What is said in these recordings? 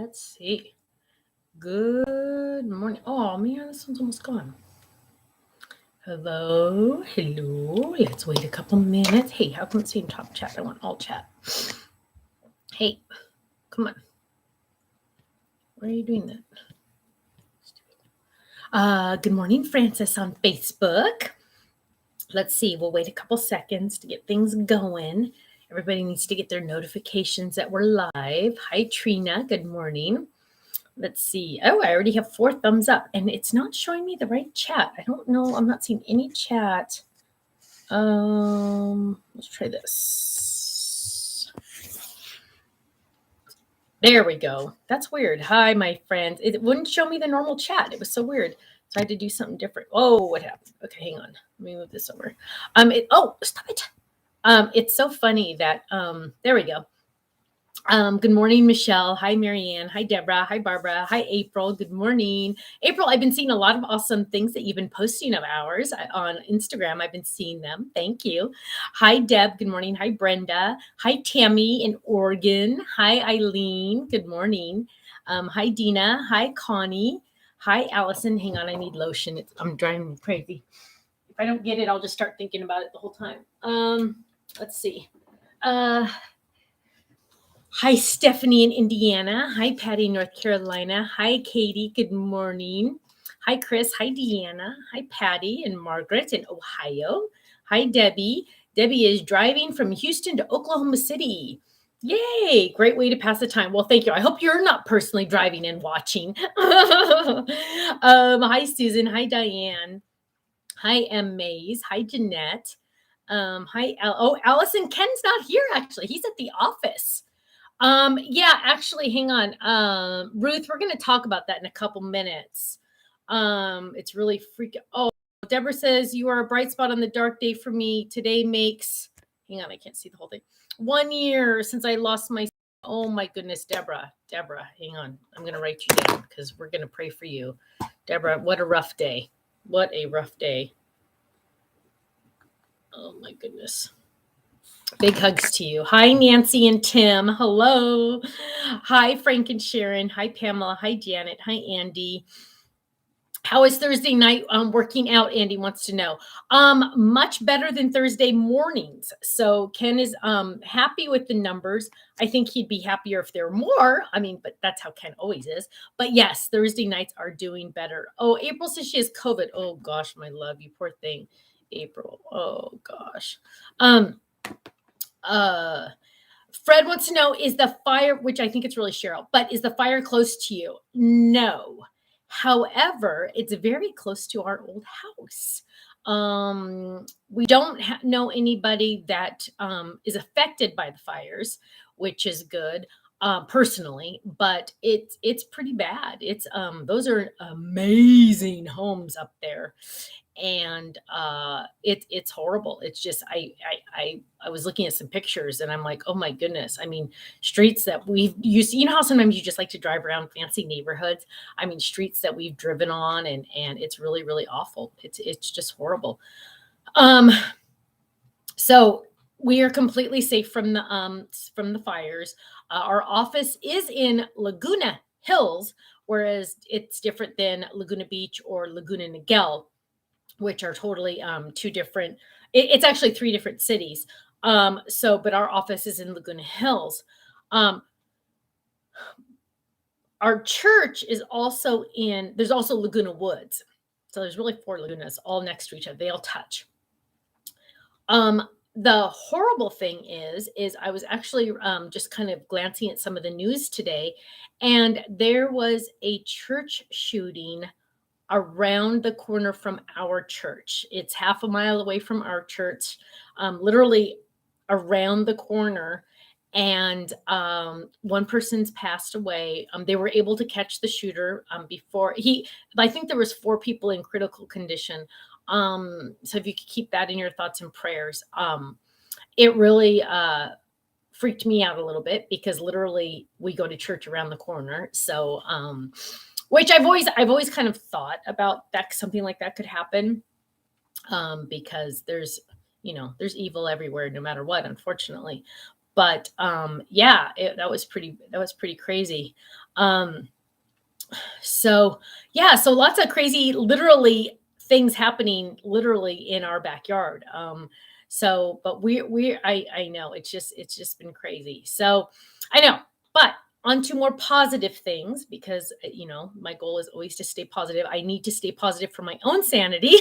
Let's see. Good morning. Oh man, this one's almost gone. Hello, hello. Let's wait a couple minutes. Hey, how come it's saying top chat? I want all chat. Hey, come on. Why are you doing that? Good morning, Francis on Facebook. Let's see. We'll wait a couple seconds to get things going. Everybody needs to get their notifications that we're live. Hi, Trina. Good morning. Let's see. Oh, I already have 4 thumbs up, and it's not showing me the right chat. I don't know. I'm not seeing any chat. Let's try this. There we go. That's weird. Hi, my friends. It wouldn't show me the normal chat. It was so weird. So I had to do something different. Oh, what happened? Okay, hang on. Let me move this over. Stop it. It's so funny that there we go. Good morning, Michelle. Hi, Marianne. Hi, Deborah. Hi, Barbara. Hi, April. Good morning. April, I've been seeing a lot of awesome things that you've been posting of ours on Instagram. I've been seeing them. Thank you. Hi, Deb. Good morning. Hi, Brenda. Hi, Tammy in Oregon. Hi, Eileen. Good morning. Hi, Dina. Hi, Connie. Hi, Allison. Hang on. I need lotion. I'm driving me crazy. If I don't get it, I'll just start thinking about it the whole time. Let's see. Hi, Stephanie in Indiana. Hi, Patty, North Carolina. Hi, Katie. Good morning. Hi, Chris. Hi, Deanna. Hi, Patty and Margaret in Ohio. Hi, Debbie. Debbie is driving from Houston to Oklahoma City. Yay! Great way to pass the time. Well, thank you. I hope you're not personally driving and watching. Hi, Susan. Hi, Diane. Hi, M. Mays. Hi, Jeanette. Allison. Ken's not here, actually. He's at the office. Actually, hang on. Ruth, we're going to talk about that in a couple minutes. It's really freaking. Oh, Deborah says, you are a bright spot on the dark day for me. Today makes, hang on, I can't see the whole thing. 1 year since I lost my, oh my goodness, Deborah, hang on. I'm going to write you down because we're going to pray for you. Deborah, what a rough day. What a rough day. Oh my goodness. Big hugs to you. Hi, Nancy and Tim. Hello. Hi, Frank and Sharon. Hi, Pamela. Hi, Janet. Hi, Andy. How is Thursday night working out? Andy wants to know. Much better than Thursday mornings. So Ken is happy with the numbers. I think he'd be happier if there were more. I mean, but that's how Ken always is. But yes, Thursday nights are doing better. Oh, April says she has COVID. Oh gosh, my love, you poor thing, April. Oh gosh. Fred wants to know, is the fire, which I think it's really Cheryl, but is the fire close to you? No. However, it's very close to our old house. We don't know anybody that is affected by the fires, which is good personally, but it's pretty bad. It's those are amazing homes up there, and it's horrible. It's just I was looking at some pictures and I'm like, oh my goodness. I mean, streets that we've used, you know how sometimes you just like to drive around fancy neighborhoods. I mean, streets that we've driven on, and it's really, really awful. It's just horrible. So we are completely safe from the fires. Our office is in Laguna Hills, whereas it's different than Laguna Beach or Laguna Niguel, which are totally 2 different. It's actually 3 different cities. But our office is in Laguna Hills. Our church is also there's also Laguna Woods. So there's really 4 lagunas all next to each other. They all touch. The horrible thing is I was actually just kind of glancing at some of the news today, and there was a church shooting around the corner from our church. It's half a mile away from our church, literally around the corner. And one person's passed away. They were able to catch the shooter before I think there was 4 people in critical condition. So if you could keep that in your thoughts and prayers. It really freaked me out a little bit because literally we go to church around the corner. So which I've always kind of thought about that something like that could happen, because there's evil everywhere, no matter what, unfortunately. But yeah, that was pretty crazy. Um, so yeah, so lots of crazy, literally things happening literally in our backyard. So, but I know it's just been crazy. So I know, but on to more positive things because my goal is always to stay positive. I need to stay positive for my own sanity,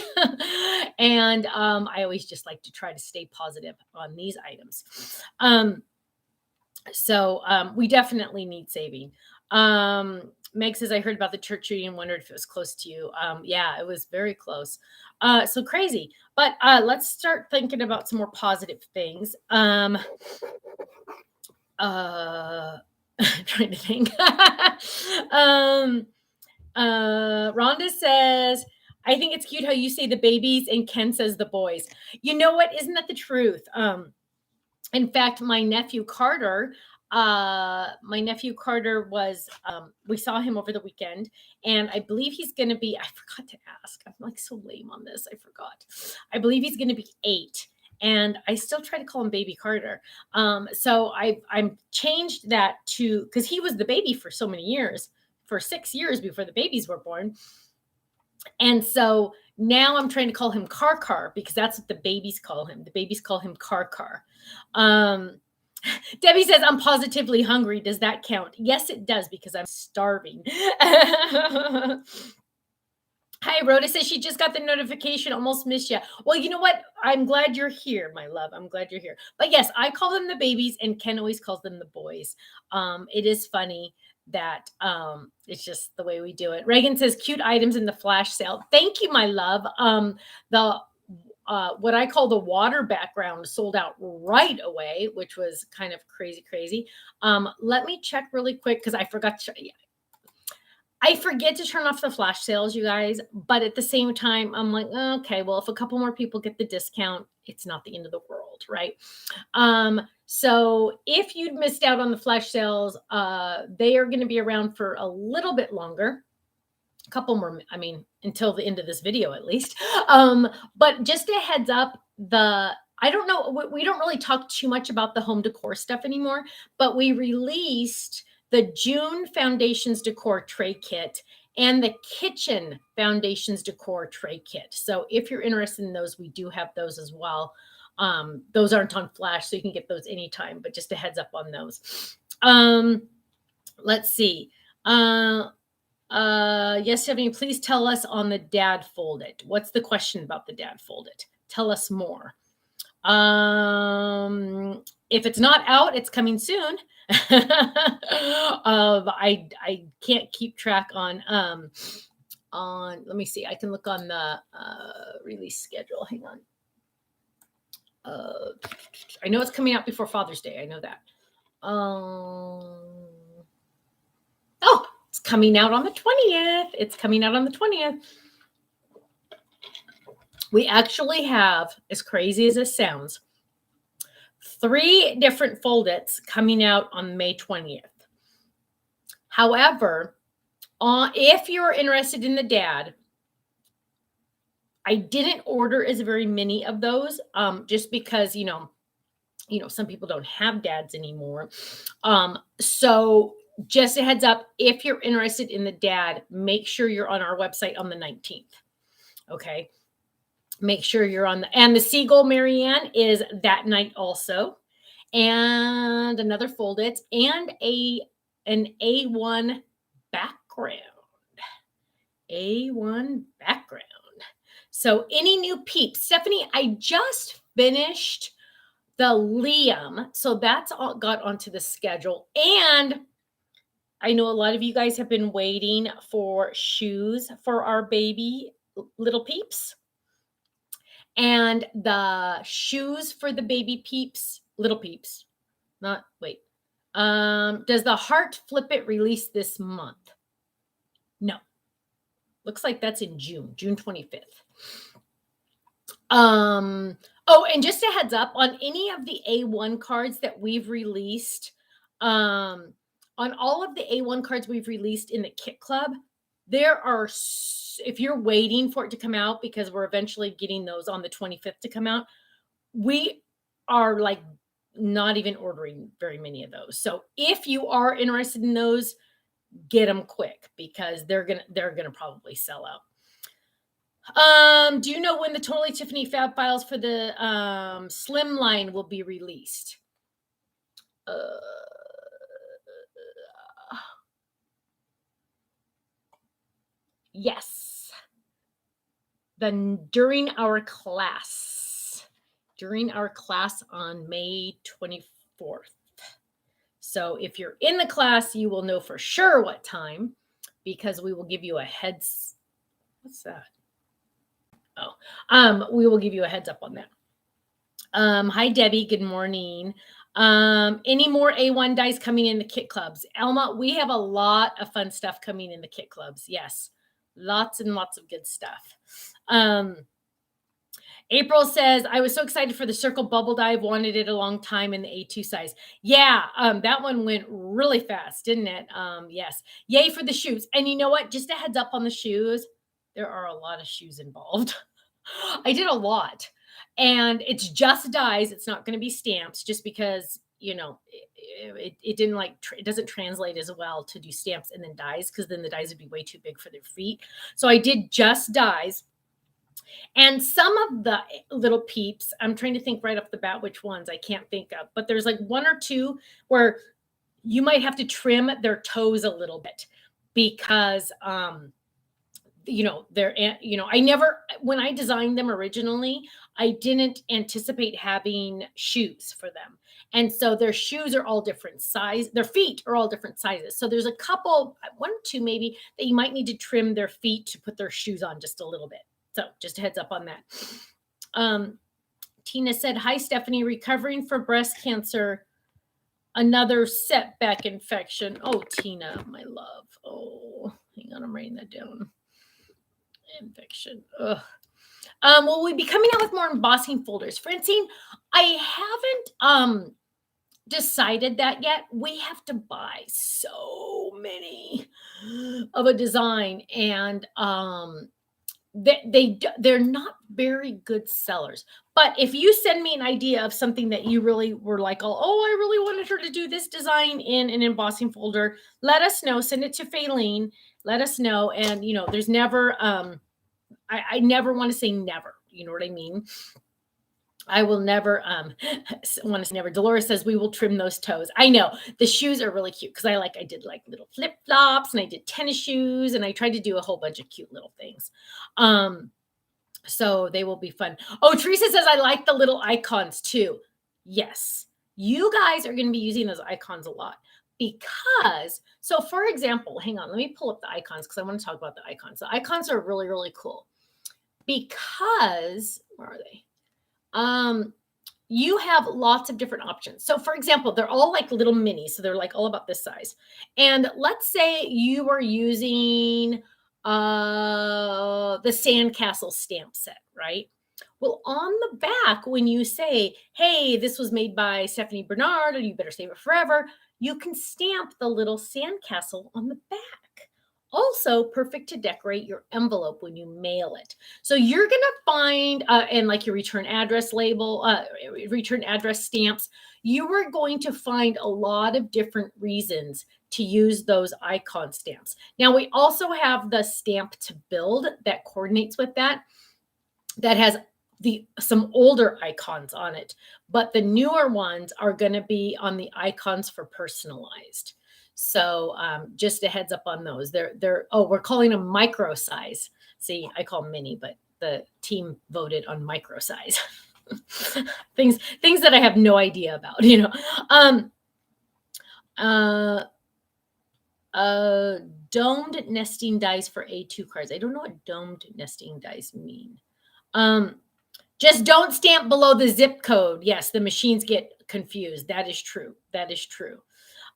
and I always just like to try to stay positive on these items. Um, so we definitely need saving. Meg says, I heard about the church shooting and wondered if it was close to you. Yeah, it was very close. So crazy. But let's start thinking about some more positive things. Trying to think. Rhonda says, I think it's cute how you say the babies and Ken says the boys. You know what? Isn't that the truth? In fact, my nephew Carter was, we saw him over the weekend, and I believe he's going to be, I forgot to ask. I'm like so lame on this. I forgot. I believe he's going to be 8. And I still try to call him baby Carter. So I'm changed that to, because he was the baby for so many years, for 6 years before the babies were born. And so now I'm trying to call him Car because that's what the babies call him. The babies call him Car. Debbie says, I'm positively hungry. Does that count? Yes, it does, because I'm starving. Hi, Rhoda says she just got the notification. Almost missed you. Well, you know what? I'm glad you're here, my love. I'm glad you're here. But yes, I call them the babies, and Ken always calls them the boys. It is funny that it's just the way we do it. Reagan says, cute items in the flash sale. Thank you, my love. The what I call the water background sold out right away, which was kind of crazy. Let me check really quick because I forgot to. I forget to turn off the flash sales, you guys, but at the same time, I'm like, okay, well, if a couple more people get the discount, it's not the end of the world, right? So if you'd missed out on the flash sales, they are going to be around for a little bit longer. A couple more, I mean, until the end of this video, at least. But just a heads up, I don't know, we don't really talk too much about the home decor stuff anymore, but we released the June Foundations Decor Tray Kit and the Kitchen Foundations Decor Tray Kit. So if you're interested in those, we do have those as well. Those aren't on flash, so you can get those anytime, but just a heads up on those. Let's see. Yes, Tiffany, please tell us on the Dad Fold It. What's the question about the Dad Fold It? Tell us more. If it's not out, it's coming soon. I can't keep track on let me see. I can look on the release schedule. Hang on. I know it's coming out before Father's Day. I know that. Oh, it's coming out on the 20th. It's coming out on the 20th. We actually have, as crazy as this sounds, 3 different fold-its coming out on May 20th. However, if you're interested in the dad, I didn't order as very many of those, just because, some people don't have dads anymore. So just a heads up, if you're interested in the dad, make sure you're on our website on the 19th. Okay. Make sure you're on and the Seagull Marianne is that night also. And another fold it and an A1 background. A1 background. So any new peeps? Stephanie, I just finished the Liam. So that's all got onto the schedule. And I know a lot of you guys have been waiting for shoes for our baby little peeps. And the shoes for the baby peeps, little peeps, does the Heart Flip It release this month? No. Looks like that's in June 25th. And just a heads up on any of the A1 cards that we've released, on all of the A1 cards we've released in the Kit Club, there are, if you're waiting for it to come out, because we're eventually getting those on the 25th to come out, we are like not even ordering very many of those. So if you are interested in those, get them quick because they're gonna probably sell out. Do you know when the Totally Tiffany Fab files for the Slimline will be released? Uh, yes, during our class, on May 24th. So if you're in the class, you will know for sure what time because we will give you a heads. What's that? Oh, we will give you a heads up on that. Hi, Debbie. Good morning. Any more A1 dice coming in the kit clubs? Elma, we have a lot of fun stuff coming in the kit clubs. Yes, lots and lots of good stuff. April says, I was so excited for the circle bubble dive, wanted it a long time in the A2 size. Yeah, that one went really fast, didn't it? Yes. Yay for the shoes. And you know what? Just a heads up on the shoes. There are a lot of shoes involved. I did a lot. And it's just dies. It's not going to be stamps just because, it didn't it doesn't translate as well to do stamps and then dies because then the dies would be way too big for their feet. So I did just dies. And some of the little peeps, I'm trying to think right off the bat which ones I can't think of, but there's like one or two where you might have to trim their toes a little bit because I never, when I designed them originally, I didn't anticipate having shoes for them. And so their shoes are all different size. Their feet are all different sizes. So there's a couple, one or two maybe, that you might need to trim their feet to put their shoes on just a little bit. So just a heads up on that. Tina said, hi, Stephanie, recovering from breast cancer. Another setback infection. Oh, Tina, my love. Oh, hang on, I'm writing that down. Infection. Ugh. Will we be coming out with more embossing folders? Francine, I haven't decided that yet. We have to buy so many of a design, and they're not very good sellers. But if you send me an idea of something that you really were like, oh, I really wanted her to do this design in an embossing folder, let us know. Send it to Faylene. Let us know. And there's never I never want to say never. You know what I mean? I will never want to say never. Dolores says we will trim those toes. I know the shoes are really cute because I did like little flip flops and I did tennis shoes and I tried to do a whole bunch of cute little things. So they will be fun. Oh, Teresa says I like the little icons too. Yes, you guys are going to be using those icons a lot because, so for example, hang on, let me pull up the icons because I want to talk about the icons. The icons are really, really cool because, where are they? You have lots of different options. So for example, they're all like little minis. So they're like all about this size. And let's say you are using the sandcastle stamp set, right? Well, on the back, when you say, hey, this was made by Stephanie Bernard, or you better save it forever, you can stamp the little sandcastle on the back. Also perfect to decorate your envelope when you mail it. So you're going to find, and like your return address label, return address stamps, you are going to find a lot of different reasons to use those icon stamps. Now we also have the stamp to build that coordinates with that has some older icons on it, but the newer ones are going to be on the icons for personalized. So just a heads up on those. We're calling them micro size. See, I call them mini, but the team voted on micro size. things that I have no idea about, domed nesting dies for A2 cards. I don't know what domed nesting dies mean. Just don't stamp below the zip code. Yes, the machines get confused. That is true.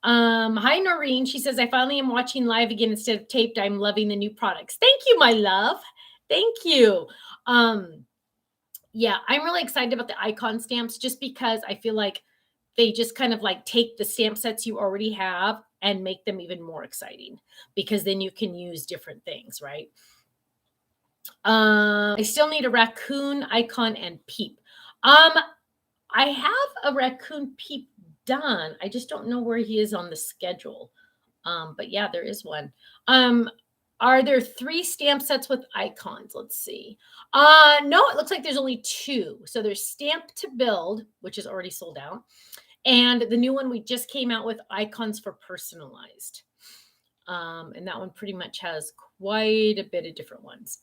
Hi, Noreen. She says, I finally am watching live again instead of taped. I'm loving the new products. Thank you, my love. Thank you. Yeah, I'm really excited about the icon stamps just because I feel like they just kind of like take the stamp sets you already have and make them even more exciting because then you can use different things, right? I still need a raccoon icon and peep. I have a raccoon peep done. I just don't know where he is on the schedule. But yeah, there is one. Um, are there 3 stamp sets with icons? Let's see. No, it looks like there's only 2. So there's Stamp to Build, which is already sold out, and the new one we just came out with, Icons for Personalized. And that one pretty much has quite a bit of different ones.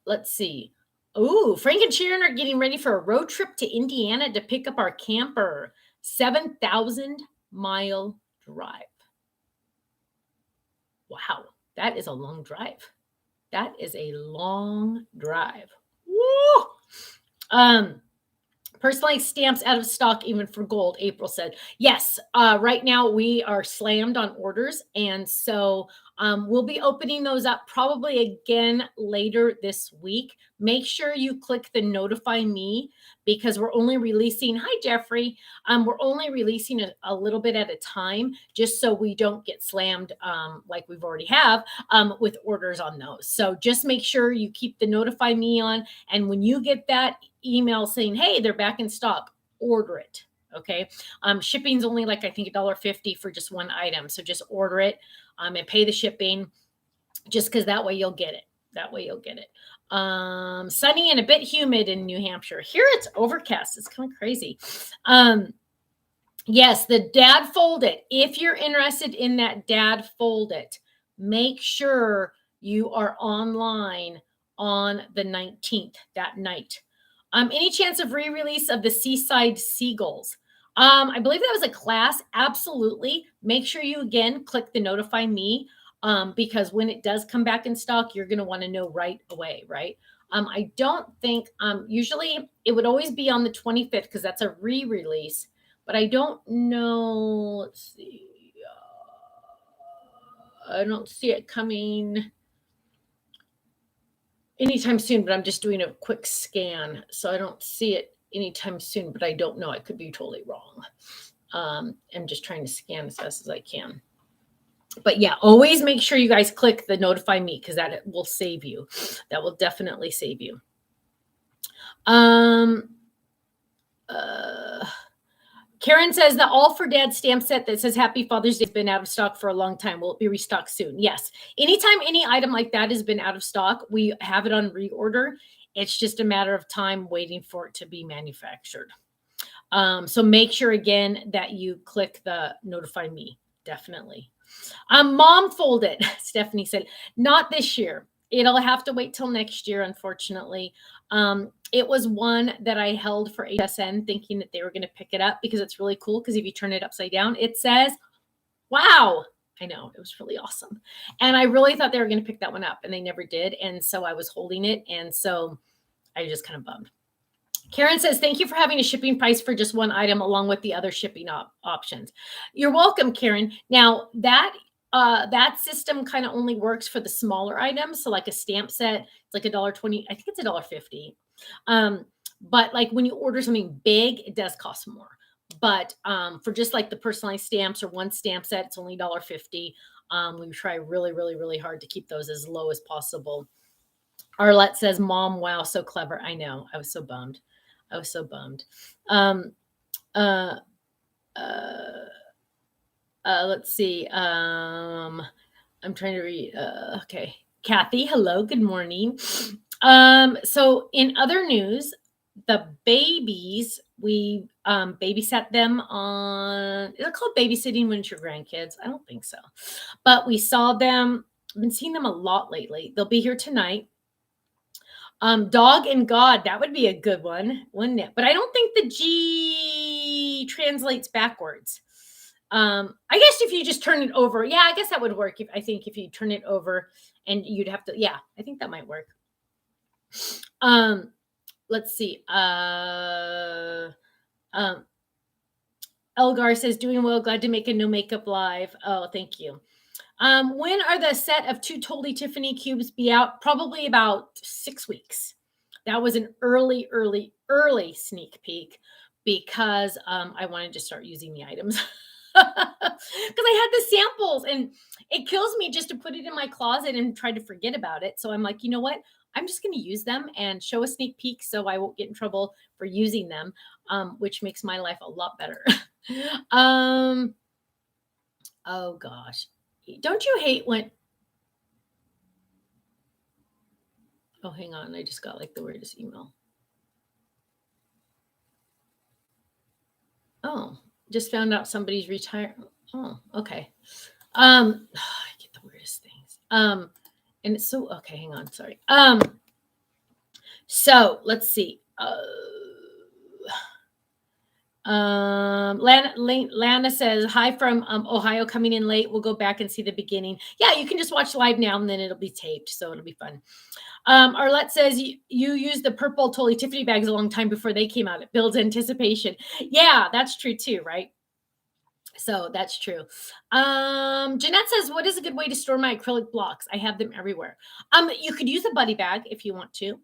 Let's see. Ooh, Frank and Sharon are getting ready for a road trip to Indiana to pick up our camper. 7,000-mile drive. Wow, that is a long drive. That is a long drive. Woo! Personalized stamps out of stock even for gold, April said. Yes, right now we are slammed on orders. And so we'll be opening those up probably again later this week. Make sure you click the notify me because we're only releasing, hi, Jeffrey. We're only releasing a little bit at a time just so we don't get slammed like we've already have with orders on those. So just make sure you keep the notify me on. And when you get that email saying, hey, they're back in stock, order it. Okay. Shipping's only like, I think $1.50 for just one item. So just order it and pay the shipping just because that way you'll get it. That way you'll get it. Sunny and a bit humid in New Hampshire. Here it's overcast. It's kind of crazy. Yes, the Dad Fold It. If you're interested in that Dad Fold It, make sure you are online on the 19th, that night. Any chance of re-release of the Seaside Seagulls? I believe that was a class. Absolutely. Make sure you again click the notify me because when it does come back in stock, you're going to want to know right away, right? I don't think usually it would always be on the 25th because that's a re-release, but I don't know. Let's see. I don't see it coming anytime soon, but I'm just doing a quick scan. So I don't see it anytime soon, but I don't know. I could be totally wrong. I'm just trying to scan as fast as I can. But yeah, always make sure you guys click the notify me because that will save you. That will definitely save you. Karen says the All for Dad stamp set that says Happy Father's Day has been out of stock for a long time. Will it be restocked soon? Yes. Anytime any item like that has been out of stock, we have it on reorder. It's just a matter of time waiting for it to be manufactured. So make sure again that you click the notify me. Definitely. Mom Fold It, Stephanie said, not this year. It'll have to wait till next year, unfortunately. It was one that I held for HSN thinking that they were going to pick it up because it's really cool. Because if you turn it upside down, it says, wow. I know, it was really awesome. And I really thought they were going to pick that one up and they never did. And so I was holding it. And so I just kind of bummed. Karen says, thank you for having a shipping price for just one item along with the other shipping options. You're welcome, Karen. Now that system kind of only works for the smaller items. So like a stamp set, it's like $1.20. I think it's $1.50. But like when you order something big, it does cost more. But for just like the personalized stamps or one stamp set, it's only $1.50. We try really, really, really hard to keep those as low as possible. Arlette says, Mom, wow, so clever. I know. I was so bummed. Let's see. I'm trying to read. Okay. Kathy, hello. Good morning. So in other news, the babies, we babysat them on, is it called babysitting when it's your grandkids? I don't think so. But we saw them. I've been seeing them a lot lately. They'll be here tonight. Dog and God, that would be a good one, wouldn't it? But I don't think the G translates backwards. I guess if you just turn it over, yeah, I guess that would work. I think if you turn it over and you'd have to, yeah, I think that might work. Let's see. Elgar says, doing well, glad to make a no makeup live. Oh, thank you. When are the set of 2 Totally Tiffany cubes be out? Probably about 6 weeks. That was an early sneak peek because I wanted to start using the items because I had the samples and it kills me just to put it in my closet and try to forget about it. So I'm like, you know what? I'm just going to use them and show a sneak peek so I won't get in trouble for using them, which makes my life a lot better. Oh gosh. Don't you hate when, oh, hang on. I just got like the weirdest email. Oh, just found out somebody's retired. Oh, okay. I get the weirdest things. And it's so, okay, hang on. Sorry. So let's see. Lana says, hi from Ohio, coming in late. We'll go back and see the beginning. Yeah, you can just watch live now and then it'll be taped. So it'll be fun. Arlette says, you used the purple Totally Tiffany bags a long time before they came out. It builds anticipation. Yeah, that's true too, right? So that's true. Jeanette says, what is a good way to store my acrylic blocks? I have them everywhere. You could use a buddy bag if you want to.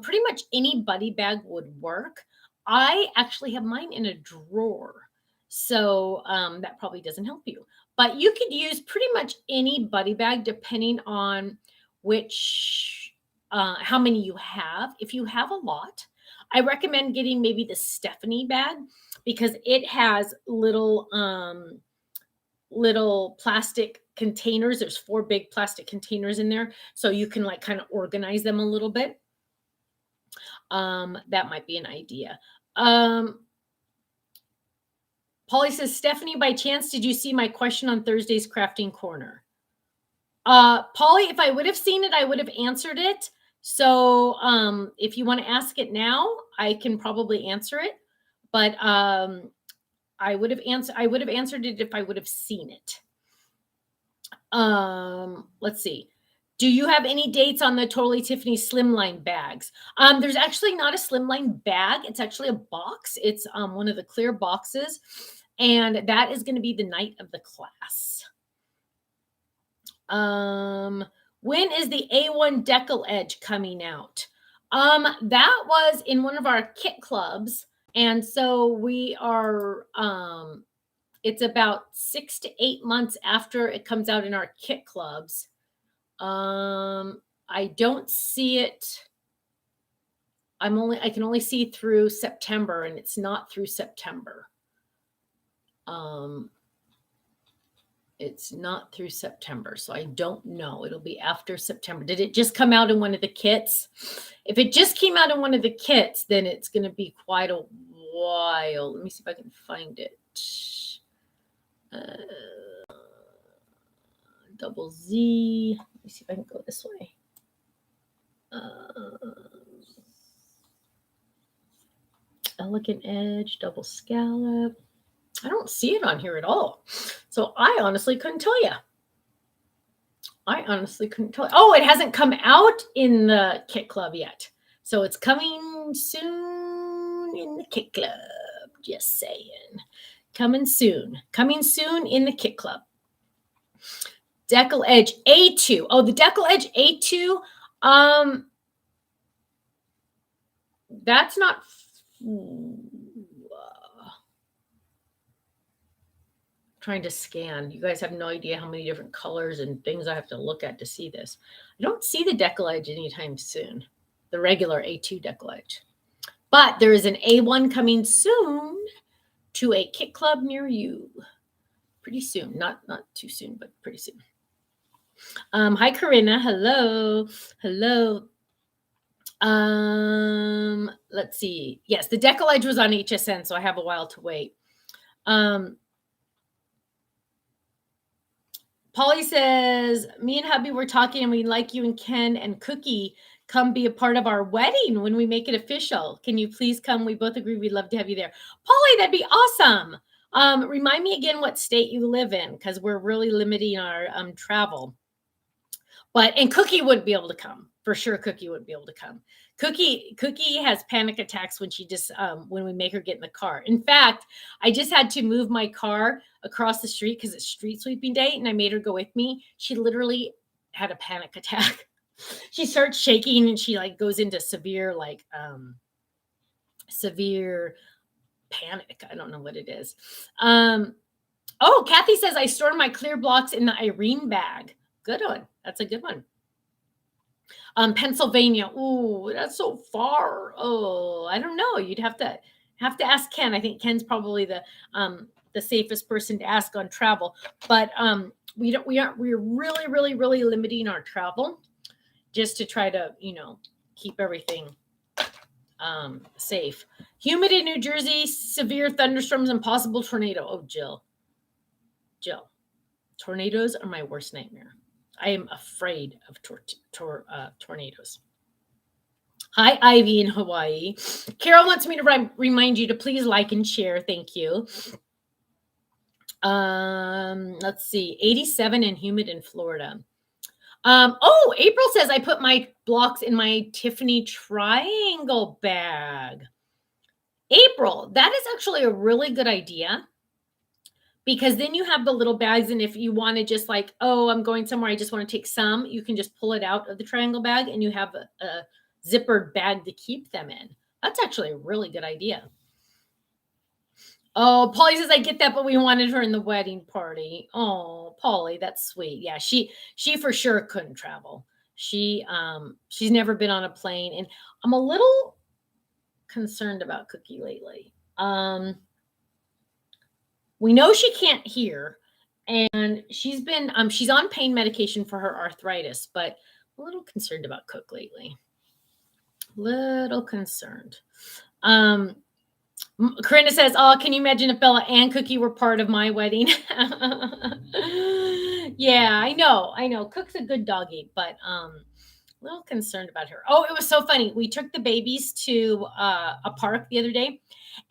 Pretty much any buddy bag would work. I actually have mine in a drawer. So that probably doesn't help you. But you could use pretty much any buddy bag depending on which, how many you have. If you have a lot, I recommend getting maybe the Stephanie bag because it has little plastic containers. There's 4 big plastic containers in there, so you can like kind of organize them a little bit. That might be an idea. Polly says, Stephanie, by chance, did you see my question on Thursday's crafting corner? Polly, if I would have seen it, I would have answered it. So if you want to ask it now, I can probably answer it. But I would have answered it if I would have seen it. Let's see. Do you have any dates on the Totally Tiffany Slimline bags? There's actually not a Slimline bag. It's actually a box. It's one of the clear boxes. And that is going to be the night of the class. When is the A1 Decal Edge coming out? That was in one of our kit clubs. And so we are, it's about 6 to 8 months after it comes out in our kit clubs. I don't see it. I can only see through September, and it's not through September. It's not through September, so I don't know. It'll be after September. Did it just come out in one of the kits? If it just came out in one of the kits, then it's going to be quite a while. Let me see if I can find it. Double Z. Let me see if I can go this way. Elegant Edge, double scallop. I don't see it on here at all. So I honestly couldn't tell you. Oh, it hasn't come out in the kit club yet. So it's coming soon in the kit club. Just saying. Coming soon in the kit club. Decal Edge A2. Oh, the Decal Edge A2. That's not. Trying to scan. You guys have no idea how many different colors and things I have to look at to see this. I don't see the Decal Edge anytime soon. The regular A2 Decal Edge. But there is an A1 coming soon to a kit club near you. Pretty soon. Not too soon, but pretty soon. Hi, Corinna. Hello. Let's see. Yes, the Decal Edge was on HSN, so I have a while to wait. Polly says, me and hubby were talking and we like you and Ken and Cookie come be a part of our wedding when we make it official. Can you please come? We both agree we'd love to have you there. Polly, that'd be awesome. Remind me again what state you live in, because we're really limiting our travel. And Cookie would be able to come. For sure, Cookie would be able to come. Cookie has panic attacks when she just when we make her get in the car. In fact, I just had to move my car across the street because it's street sweeping day, and I made her go with me. She literally had a panic attack. She starts shaking and she like goes into severe panic. I don't know what it is. Oh, Kathy says I store my clear blocks in the Irene bag. Good one. That's a good one. Pennsylvania. Ooh, that's so far. Oh, I don't know. You'd have to ask Ken. I think Ken's probably the safest person to ask on travel. But we're really limiting our travel just to try to, keep everything safe. Humid in New Jersey, severe thunderstorms and possible tornado. Oh, Jill, tornadoes are my worst nightmare. I am afraid of tornadoes. Hi, Ivy in Hawaii. Carol wants me to remind you to please like and share. Thank you. Let's see. 87 and humid in Florida. April says I put my blocks in my Tiffany triangle bag. April, that is actually a really good idea, because then you have the little bags, and if you want to just like, oh, I'm going somewhere, I just want to take some, you can just pull it out of the triangle bag and you have a zippered bag to keep them in. That's actually a really good idea. Oh, Polly says I get that, but we wanted her in the wedding party. Oh, Polly, that's sweet. Yeah, she for sure couldn't travel. She's never been on a plane, and I'm a little concerned about Cookie lately. We know she can't hear, and she's on pain medication for her arthritis, but I'm a little concerned about Cook lately. Little concerned. Corinna says, "Oh, can you imagine if Bella and Cookie were part of my wedding?" Yeah, I know. Cook's a good doggy, but a little concerned about her. Oh, it was so funny. We took the babies to a park the other day,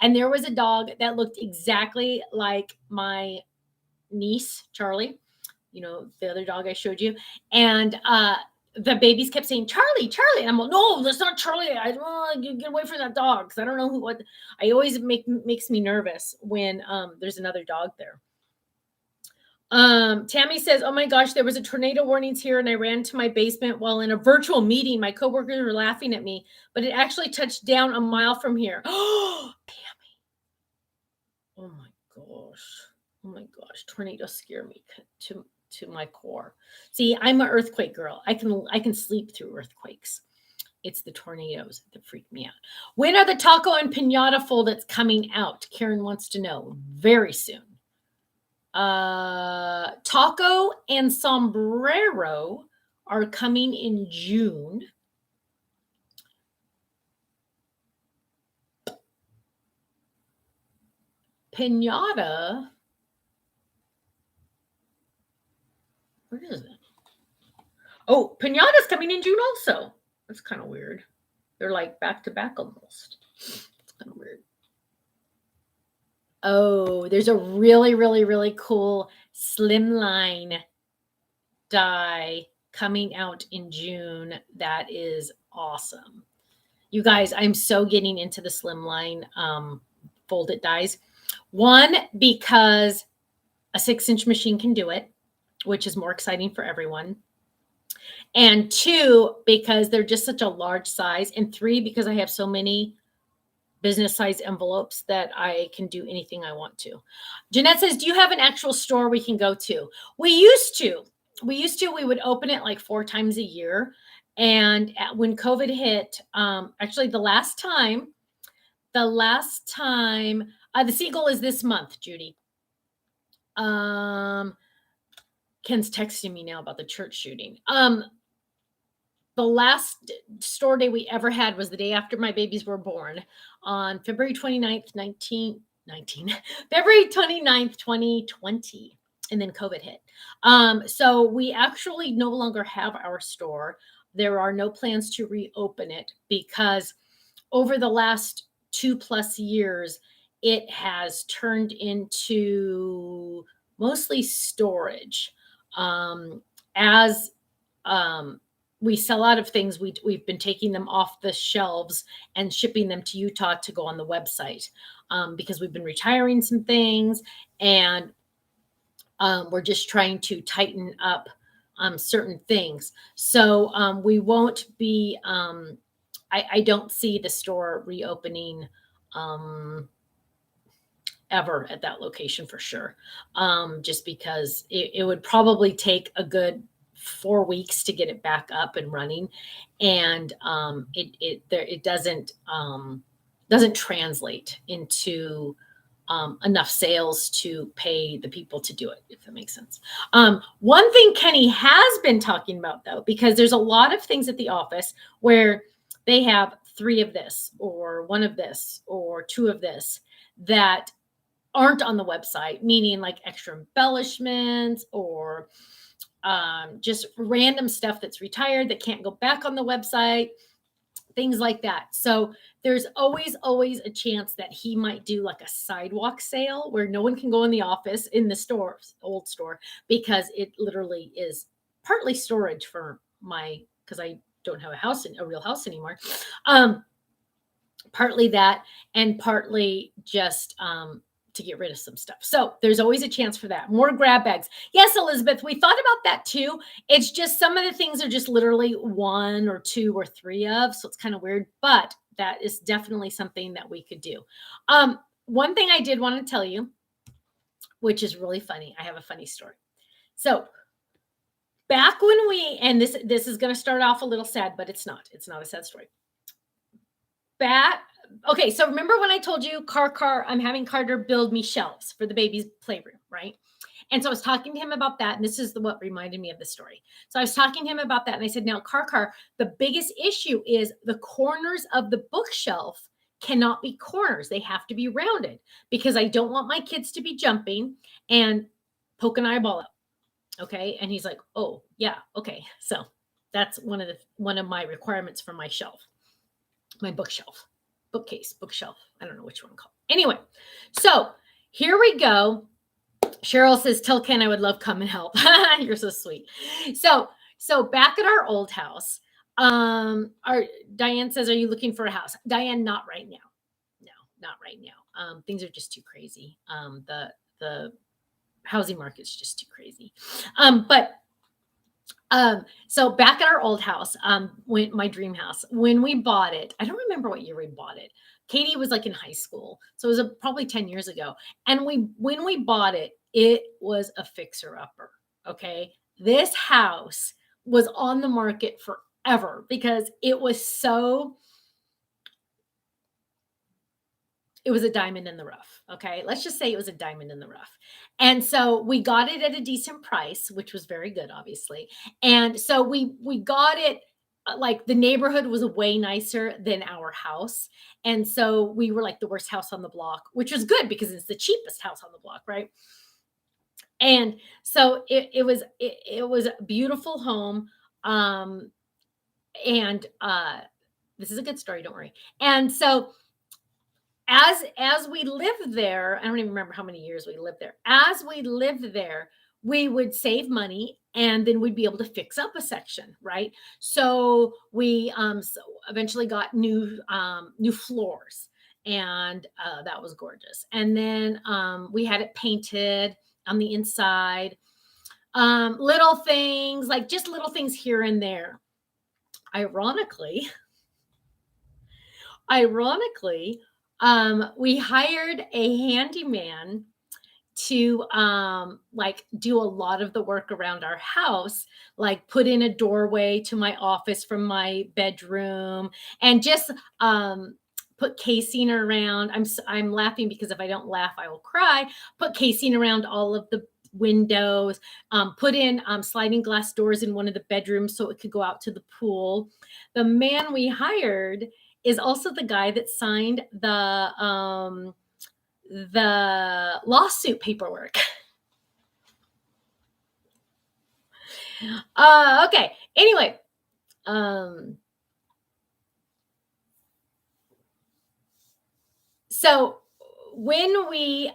and there was a dog that looked exactly like my niece, Charlie. The other dog I showed you, and the babies kept saying, "Charlie, Charlie," and I'm like, "No, that's not Charlie. I don't get away from that dog," because I don't know what. I always makes me nervous when there's another dog there. Tammy says, "Oh my gosh, there was a tornado warnings here, and I ran to my basement while in a virtual meeting. My coworkers were laughing at me, but it actually touched down a mile from here." Oh, Tammy! Oh my gosh! Tornadoes scare me to my core. See, I'm an earthquake girl. I can sleep through earthquakes. It's the tornadoes that freak me out. When are the taco and piñata folders coming out? Karen wants to know. Very soon. Taco and sombrero are coming in June. Piñata. Where is it? Oh, piñata's coming in June also. That's kind of weird. They're like back to back almost. It's kind of weird. Oh, there's a really cool Slimline die coming out in June. That is awesome. You guys, I'm so getting into the Slimline folded dies. One, because a 6-inch machine can do it, which is more exciting for everyone. And 2, because they're just such a large size. And 3, because I have so many business size envelopes that I can do anything I want to. Jeanette says, "Do you have an actual store we can go to?" We used to. We would open it like 4 times a year. And when COVID hit, actually the last time, the Seagull is this month, Judy. Ken's texting me now about the church shooting. The last store day we ever had was the day after my babies were born on February 29th, February 29th, 2020. And then COVID hit. So we actually no longer have our store. There are no plans to reopen it because over the last 2+ years, it has turned into mostly storage. As we sell out of things, we've been taking them off the shelves and shipping them to Utah to go on the website, because we've been retiring some things, and we're just trying to tighten up certain things. So we won't be, I don't see the store reopening ever at that location for sure. Just because it would probably take a good 4 weeks to get it back up and running, and it doesn't translate into enough sales to pay the people to do it, if that makes sense. One thing Kenny has been talking about, though, because there's a lot of things at the office where they have 3 of this or 1 of this or 2 of this that aren't on the website, meaning like extra embellishments or just random stuff that's retired that can't go back on the website, things like that. So there's always a chance that he might do like a sidewalk sale where no one can go in the office in the store, old store, because it literally is partly storage for because I don't have a real house anymore. Partly that, and partly just to get rid of some stuff. So there's always a chance for that. More grab bags. Yes, Elizabeth, we thought about that too. It's just some of the things are just literally 1 or 2 or 3 of, so it's kind of weird, but that is definitely something that we could do. One thing I did want to tell you, which is really funny. I have a funny story. So back when and this is going to start off a little sad, but it's not a sad story. Okay, so remember when I told you I'm having Carter build me shelves for the baby's playroom, right? And so I was talking to him about that, and this is what reminded me of the story. So I was talking to him about that, and I said, now, the biggest issue is the corners of the bookshelf cannot be corners. They have to be rounded because I don't want my kids to be jumping and poke an eyeball out. Okay, and he's like, oh, yeah, okay. So that's one of my requirements for my shelf. My bookshelf, bookshelf. I don't know which one called. Anyway, so here we go. Cheryl says, tell Ken I would love come and help. You're so sweet. So back at our old house, Diane says, are you looking for a house? Diane, not right now. No, not right now. Things are just too crazy. The housing market's just too crazy. So back at our old house, my dream house, when we bought it, I don't remember what year we bought it. Katie was like in high school. So it was probably 10 years ago. And when we bought it, it was a fixer upper. Okay. This house was on the market forever because it was a diamond in the rough. Okay. Let's just say it was a diamond in the rough. And so we got it at a decent price, which was very good, obviously. And so we got it, like the neighborhood was way nicer than our house. And so we were like the worst house on the block, which was good because it's the cheapest house on the block. Right. And so it was a beautiful home. And this is a good story. Don't worry. And so as we lived there, I don't even remember how many years we lived there. As we lived there, we would save money and then we'd be able to fix up a section, right? So we eventually got new floors, and that was gorgeous. And then we had it painted on the inside. Little things, like just little things here and there. Ironically, we hired a handyman to like do a lot of the work around our house, like put in a doorway to my office from my bedroom, and just put casing around. I'm laughing because if I don't laugh, I will cry. Put casing around all of the windows, put in sliding glass doors in one of the bedrooms so it could go out to the pool. The man we hired is also the guy that signed the lawsuit paperwork. Okay. Anyway, so when we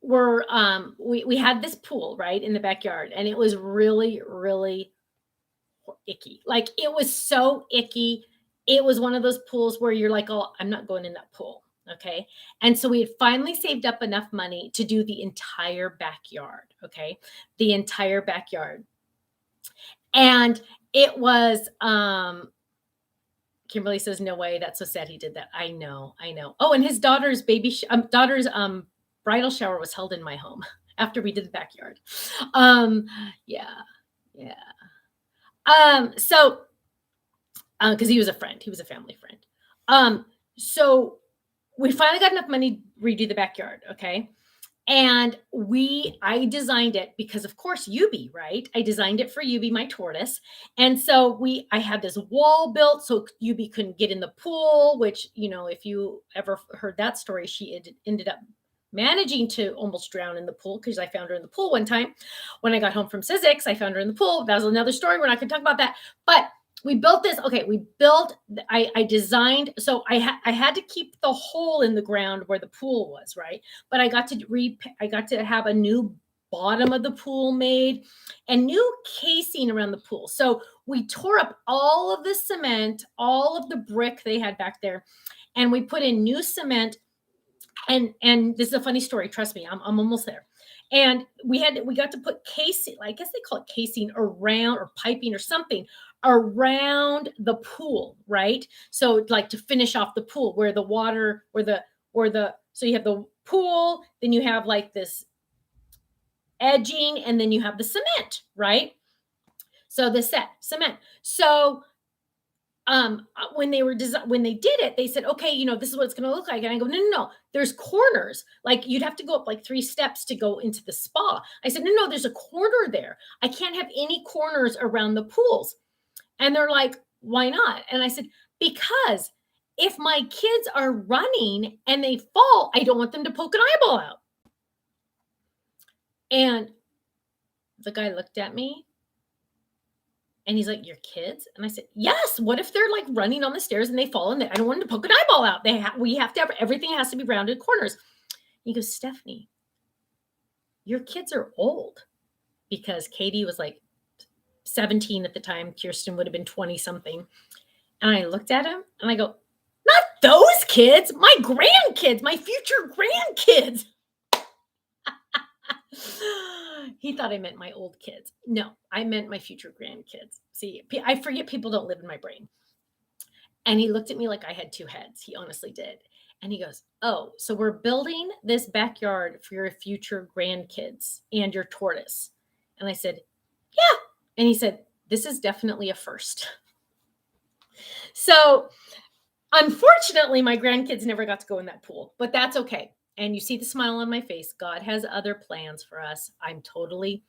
were we had this pool right in the backyard, and it was really, really icky. Like it was so icky. It was one of those pools where you're like, oh, I'm not going in that pool. Okay. And so we had finally saved up enough money to do the entire backyard. Okay. The entire backyard. And it was, Kimberly says, no way. That's so sad he did that. I know. Oh, and his daughter's bridal shower was held in my home. after we did the backyard. Um, yeah, yeah. So because he was a friend, he was a family friend. So we finally got enough money to redo the backyard. Okay. And I designed it because, of course, Yubi, right? I designed it for Yubi, my tortoise. And so I had this wall built so Yubi couldn't get in the pool, which, if you ever heard that story, she ended up managing to almost drown in the pool because I found her in the pool one time. When I got home from Sizzix, I found her in the pool. That was another story. We're not going to talk about that. But we built this. Okay, I designed. So I had to keep the hole in the ground where the pool was, right? But I got to have a new bottom of the pool made and new casing around the pool. So we tore up all of the cement, all of the brick they had back there, and we put in new cement. And this is a funny story. Trust me, I'm almost there. And we got to put casing, I guess they call it casing around, or piping or something around the pool, right? So like to finish off the pool where the water, so you have the pool, then you have like this edging, and then you have the cement, right? So the cement. So when they did it, they said, okay, this is what it's going to look like. And I go, no, there's corners. Like you'd have to go up like 3 steps to go into the spa. I said, no, there's a corner there. I can't have any corners around the pools. And they're like, why not? And I said, because if my kids are running and they fall, I don't want them to poke an eyeball out. And the guy looked at me and he's like, your kids? And I said, yes. What if they're like running on the stairs and they fall and I don't want them to poke an eyeball out. We have to have, everything has to be rounded corners. He goes, Stephanie, your kids are old, because Katie was like 17 at the time. Kirsten would have been 20 something. And I looked at him and I go, not those kids, my grandkids, my future grandkids. He thought I meant my old kids. No, I meant my future grandkids. See, I forget people don't live in my brain. And he looked at me like I had 2 heads. He honestly did. And he goes, oh, so we're building this backyard for your future grandkids and your tortoise. And I said, yeah. And he said, this is definitely a first. So unfortunately, my grandkids never got to go in that pool, but that's okay. And you see the smile on my face. God has other plans for us. I'm totally,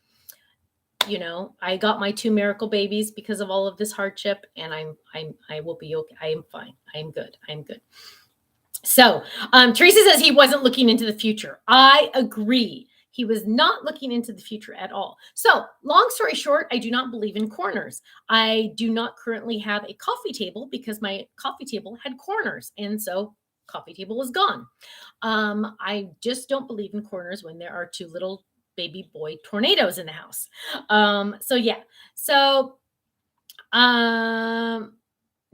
I got my 2 miracle babies because of all of this hardship, and I will be okay. I am fine. I'm good. So Teresa says he wasn't looking into the future. I agree. He was not looking into the future at all. So long story short, I do not believe in corners. I do not currently have a coffee table because my coffee table had corners. And so coffee table is gone. I just don't believe in corners when there are 2 little baby boy tornadoes in the house. So yeah. So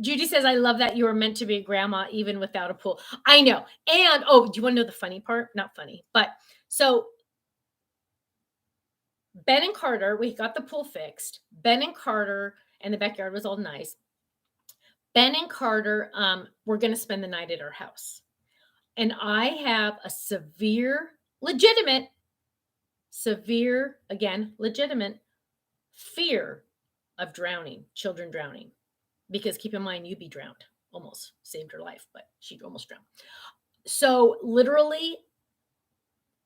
Judy says, I love that you were meant to be a grandma even without a pool. I know. And do you want to know the funny part? Not funny, but so Ben and Carter, we got the pool fixed. Ben and Carter, and the backyard was all nice. Ben and Carter were going to spend the night at our house. And I have a legitimate fear of drowning, children drowning. Because keep in mind, Yubi drowned, almost saved her life, but she almost drowned. So literally,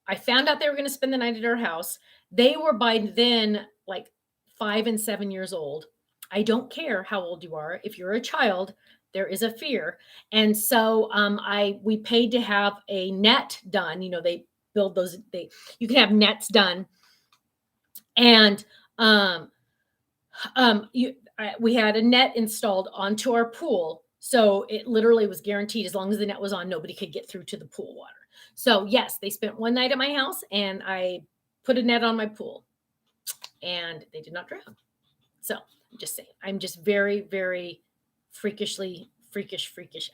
I found out they were going to spend the night at our house. They were by then like 5 and 7 years old. I don't care how old you are. If you're a child, there is a fear. And so we paid to have a net done. They build those, you can have nets done. And we had a net installed onto our pool. So it literally was guaranteed as long as the net was on, nobody could get through to the pool water. So yes, they spent one night at my house and I put a net on my pool and they did not drown. So I'm just saying, I'm just very, very freakish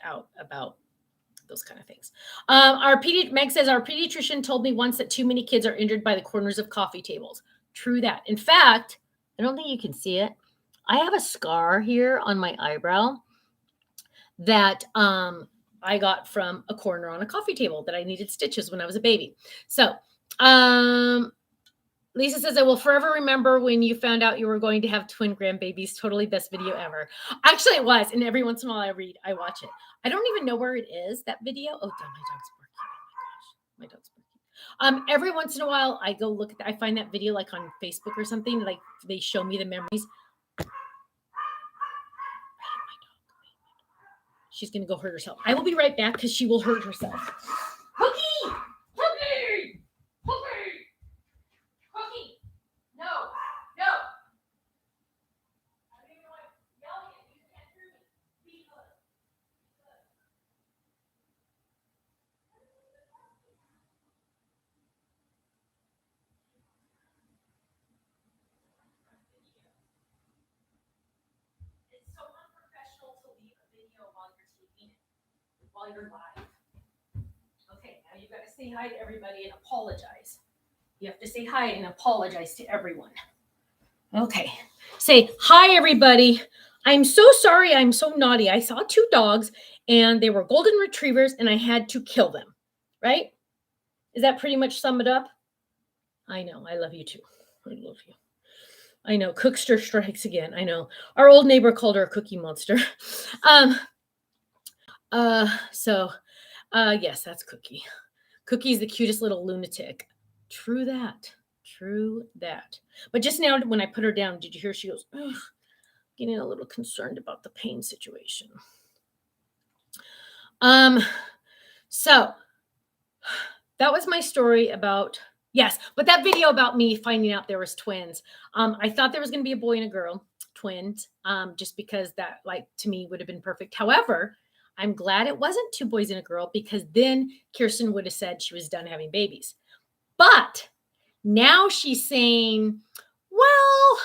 out about those kind of things. Meg says, our pediatrician told me once that too many kids are injured by the corners of coffee tables. True that. In fact, I don't think you can see it. I have a scar here on my eyebrow that I got from a corner on a coffee table that I needed stitches when I was a baby. So Lisa says, I will forever remember when you found out you were going to have twin grandbabies. Totally best video ever. Actually, it was. And every once in a while I watch it. I don't even know where it is, that video. Oh, damn, my dog's barking. Oh my gosh. My dog's barking. Every once in a while I go look at I find that video like on Facebook or something, like they show me the memories. She's gonna go hurt herself. I will be right back because she will hurt herself. Cookie! Cookie! Cookie! Cookie! No! No! I don't even want to yell at you. You can't hear me. Be good. It's so unprofessional to leave a video while you're taping it, while you're live. Okay, now you've got to say hi to everybody and apologize. You have to say hi and apologize to everyone. Okay. Say, hi, everybody. I'm so sorry. I'm so naughty. I saw 2 dogs and they were golden retrievers and I had to kill them. Right? Is that pretty much sum it up? I know. I love you too. I love you. I know. Cookster strikes again. I know. Our old neighbor called her a cookie monster. Yes, that's Cookie. Cookie's the cutest little lunatic. True that. True that. But just now when I put her down, did you hear she goes, ugh, getting a little concerned about the pain situation. So that was my story about, yes, but that video about me finding out there was twins. I thought there was going to be a boy and a girl, twins, just because that, like, to me would have been perfect. However, I'm glad it wasn't 2 boys and a girl because then Kirsten would have said she was done having babies. But now she's saying, well,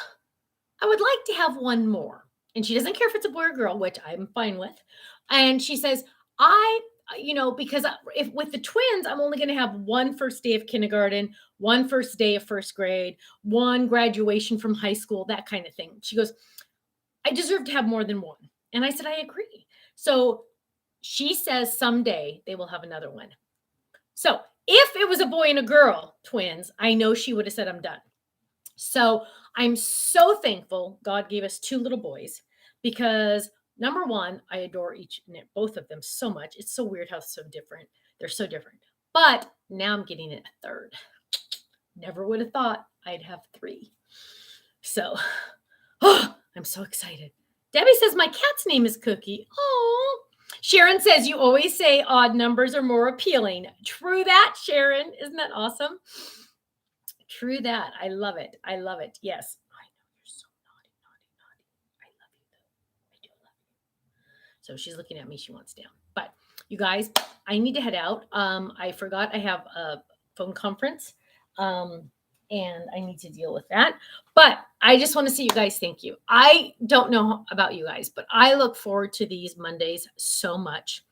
I would like to have one more. And she doesn't care if it's a boy or girl, which I'm fine with. And she says, because if with the twins, I'm only going to have 1 first day of kindergarten, 1 first day of first grade, 1 graduation from high school, that kind of thing. She goes, I deserve to have more than 1. And I said, I agree. So she says someday they will have another one. So if it was a boy and a girl, twins, I know she would have said, I'm done. So I'm so thankful God gave us 2 little boys because number 1, I adore both of them so much. It's so weird how so different. They're so different. But now I'm getting a 3rd. Never would have thought I'd have 3. So, I'm so excited. Debbie says my cat's name is Cookie. Oh. Sharon says you always say odd numbers are more appealing. True that, Sharon. Isn't that awesome? True that. I love it. I love it. Yes. I know you're so naughty. I love you though. I do love you. So she's looking at me. She wants down. But you guys, I need to head out. I forgot I have a phone conference. And I need to deal with that. But I just want to say you guys, thank you. I don't know about you guys, but I look forward to these Mondays so much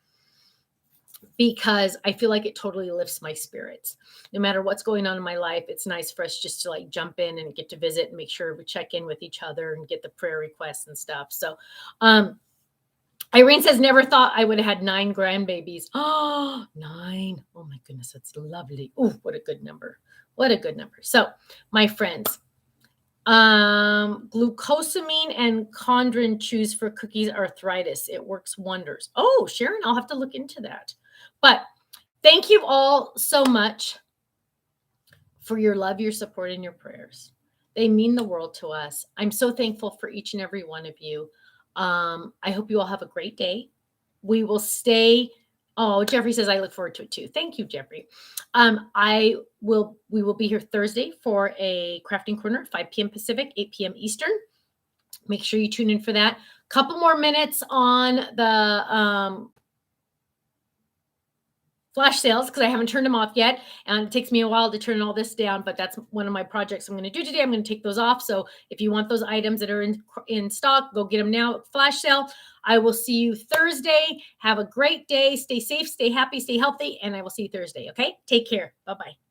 because I feel like it totally lifts my spirits. No matter what's going on in my life, it's nice for us just to like jump in and get to visit and make sure we check in with each other and get the prayer requests and stuff. So, Irene says, never thought I would have had 9 grandbabies. Oh, 9. Oh my goodness. That's lovely. Oh, what a good number. What a good number. So my friends, glucosamine and chondrin chews for Cookie's arthritis. It works wonders. Oh, Sharon, I'll have to look into that. But thank you all so much for your love, your support, and your prayers. They mean the world to us. I'm so thankful for each and every one of you. I hope you all have a great day. We will stay. Oh, Jeffrey says, I look forward to it too. Thank you, Jeffrey. We will be here Thursday for a crafting corner, 5 p.m. Pacific, 8 p.m. Eastern. Make sure you tune in for that. Couple more minutes on the flash sales because I haven't turned them off yet. And it takes me a while to turn all this down, but that's one of my projects I'm going to do today. I'm going to take those off. So if you want those items that are in stock, go get them now. Flash sale. I will see you Thursday. Have a great day. Stay safe, stay happy, stay healthy. And I will see you Thursday. Okay. Take care. Bye-bye.